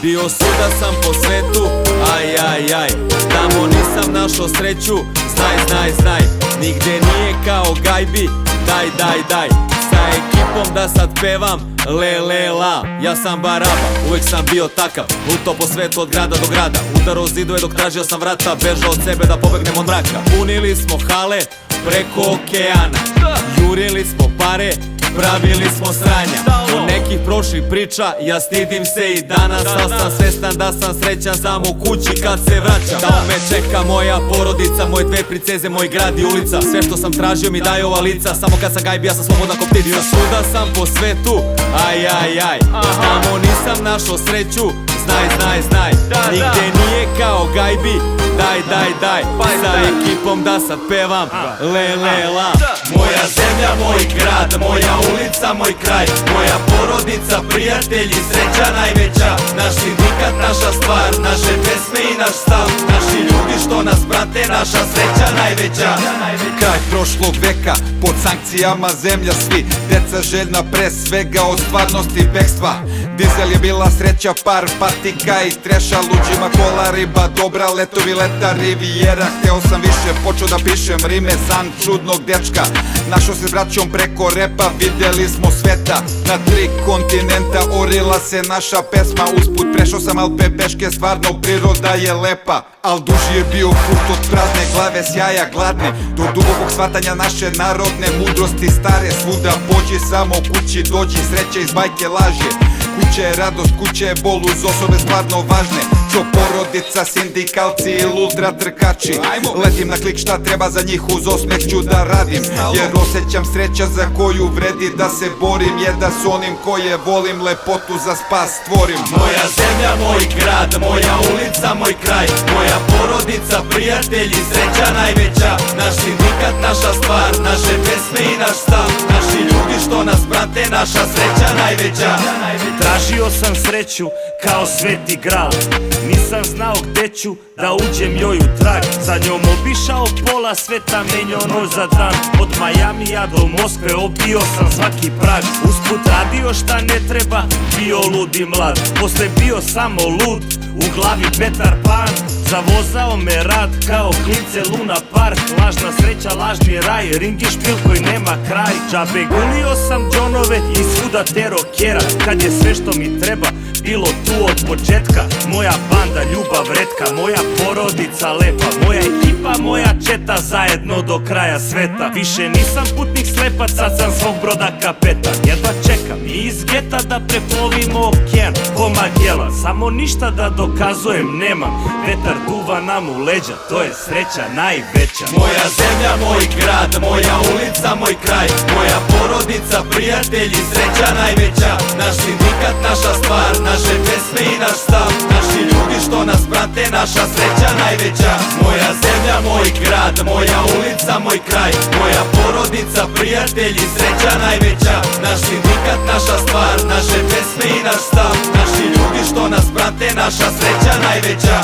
Bio svuda sam po svetu, aj, aj, aj. Tamo nisam našao sreću, znaj. Nigde nije kao gajbi, daj. Sa ekipom da sad pevam, le la. Ja sam Baraba, uvek sam bio takav. Lutao po svetu od grada do grada, udarao zidove dok tražio sam vrata, bežao od sebe da pobegnem od mraka. Punili smo hale preko okeana, jurili smo pare, pravili smo sranja. Od nekih prošlih priča ja stidim se i danas, al sam svestan da sam srećan samo u kući kad se vraćam. Tamo me čeka moja porodica, moje dve princeze, moj grad i ulica. Sve što sam tražio mi daje ova lica, samo kad sam gajbi ja sam slobodan ko ptica. Svuda sam po svetu, aj. Tamo nisam našao sreću, znaj. Nigde nije kao gajbi, daj. Sa ekipom da sad pevam, le la. Moja zemlja, moj grad, moja ulica, moj kraj, moja porodica, prijatelji, sreća najveća. Naš sindikat, naša stvar, naše pesme i naš stav, naši ljudi što nas prate, naša sreća najveća. Kraj prošlog veka, pod sankcijama zemlja svi, deca željna pre svega od stvarnosti bekstva. Dizel je bila sreća, par patika i treša, luđima kola, riba dobra, letovi, leta, rivijera. Hteo sam više, počeo da pišem rime, san čudnog dečka. Našao se s braćom preko repa, videli smo sveta. Na 3 kontinenta orila se naša pesma. Usput prešao sam Alpe peške, stvarno priroda je lepa. Al duži je bio put od prazne glave, sjaja gladne, do dubokog shvatanja naše narodne mudrosti stare. Svuda pođi, samo kući dođi, sreća iz bajke laže. Kuća je radost, kuća je bol, uz osobe stvarno važne. Čo porodica, sindikalci i ultra trkači. Letim na klik, šta treba za njih, uz osmeh ću da radim. Jer osjećam sreća za koju vredi da se borim, je da s onim koje volim lepotu za spas stvorim. Moja zemlja, moj grad, moja ulica, moj kraj, moja porodica, prijatelji, sreća najveća. Naš sindikat, naša stvar, naše pesme i naš stav, naši ljudi što nas prate, naša sreća najveća. Tražio sam sreću kao sveti gral, nisam znao gde ću da uđem joj u trag. Za njom obišao pola sveta, menjao noć za dan. Od Majamija do Moskve obio sam svaki prag. Usput radio šta ne treba, bio lud i mlad. Posle bio samo lud, u glavi Petar Pan. Zavozao me rad kao klince Luna Park. Lažna sreća, lažni raj, ringi špil koji nema kraj. Džabe gulio sam džonove i svuda tero kjera. Kad je sve što mi treba bilo tu od početka. Moja banda, ljubav retka, moja porodica lepa, moja ekipa, moja četa, zajedno do kraja sveta. Više nisam putnik slepac, sad sam svog broda kapetan. Jedva čekam i iz geta da preplovimo okean. Ko Magela, samo ništa da dokazujem nemam. Vetar duva nam u leđa, to je sreća najveća. Moja zemlja, moj grad, moja ulica, moj kraj, moja porodica, prijatelji, sreća najveća. Naš sindikat, naša stvar, naše pesme i naš stav, naši ljudi što nas prate, naša sreća najveća. Moja zemlja, moj grad, moja ulica, moj kraj, moja porodica, prijatelji, sreća najveća. Naš sindikat, naša stvar, naše pesme i naš stav, naši ljudi što nas prate, naša sreća najveća.